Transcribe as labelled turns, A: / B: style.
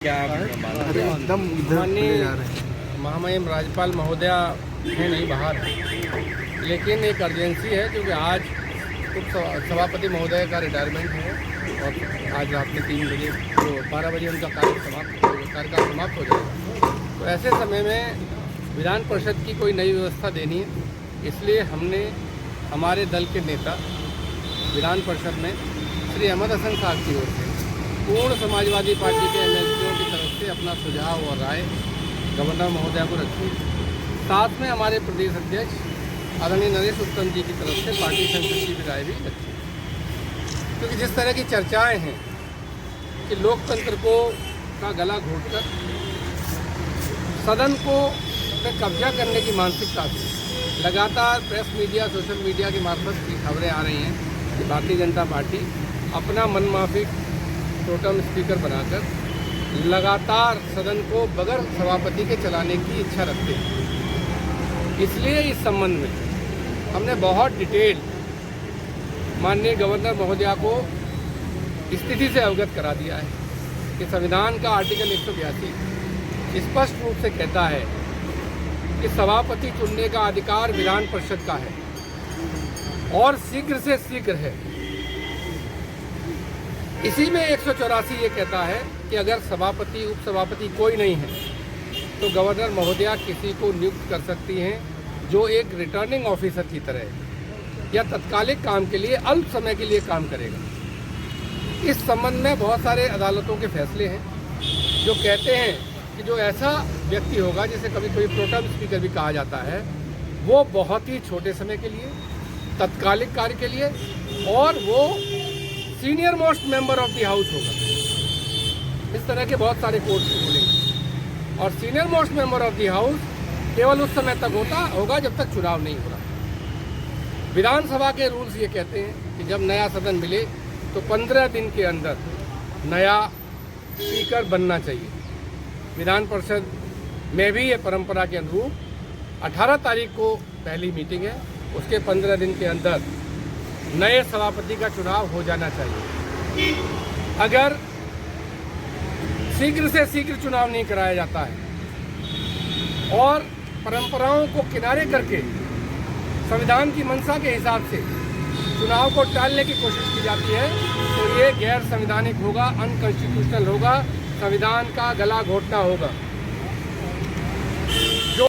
A: क्या
B: एकदम
A: माननीय महामहिम राज्यपाल महोदया है नहीं बाहर है, लेकिन एक अर्जेंसी है क्योंकि आज उप सभापति महोदय का रिटायरमेंट है और आज रात में 3 बजे तो 12 बजे उनका कार्यकाल समाप्त हो जाएगा। तो ऐसे समय में विधान परिषद की कोई नई व्यवस्था देनी है, इसलिए हमने हमारे दल के नेता विधान परिषद में श्री अहमद हसन साहब की ओर से पूर्ण समाजवादी पार्टी के एमएलसीओं की तरफ से अपना सुझाव और राय गवर्नर महोदया को रखी। साथ में हमारे प्रदेश अध्यक्ष आदरणीय नरेश उत्तम जी की तरफ से पार्टी संसद की राय भी रखी, क्योंकि जिस तरह की चर्चाएं हैं कि लोकतंत्र को का गला घोटकर सदन को पे कब्जा करने की मानसिकता से लगातार प्रेस मीडिया सोशल मीडिया के मार्फत की खबरें आ रही हैं कि भारतीय जनता पार्टी अपना मनमाफिक टोटम स्पीकर बनाकर लगातार सदन को बगैर सभापति के चलाने की इच्छा रखते हैं। इसलिए इस संबंध में हमने बहुत डिटेल माननीय गवर्नर महोदया को स्थिति से अवगत करा दिया है कि संविधान का आर्टिकल 182 स्पष्ट रूप से कहता है कि सभापति चुनने का अधिकार विधान परिषद का है और शीघ्र से शीघ्र है। इसी में 184 ये कहता है कि अगर सभापति उपसभापति कोई नहीं है तो गवर्नर महोदया किसी को नियुक्त कर सकती हैं जो एक रिटर्निंग ऑफिसर की तरह है या तत्कालिक काम के लिए अल्प समय के लिए काम करेगा। इस संबंध में बहुत सारे अदालतों के फैसले हैं जो कहते हैं कि जो ऐसा व्यक्ति होगा जिसे कभी कभी प्रोटेम स्पीकर भी कहा जाता है, वो बहुत ही छोटे समय के लिए तत्कालिक कार्य के लिए और वो senior most member of the house होगा। इस तरह के बहुत सारे कोर्ट बोलेंगे और senior most member of the house केवल उस समय तक होगा जब तक चुनाव नहीं हो रहा। विधानसभा के रूल्स ये कहते हैं कि जब नया सदन मिले तो 15 दिन के अंदर नया स्पीकर बनना चाहिए। विधान परिषद में भी ये परंपरा के अनुरूप 18 तारीख को पहली मीटिंग है, उसके 15 दिन के अंदर नए सभापति का चुनाव हो जाना चाहिए। अगर शीघ्र से शीघ्र चुनाव नहीं कराया जाता है और परंपराओं को किनारे करके संविधान की मंशा के हिसाब से चुनाव को टालने की कोशिश की जाती है तो ये गैर संवैधानिक होगा, अनकॉन्स्टिट्यूशनल होगा, संविधान का गला घोटना होगा।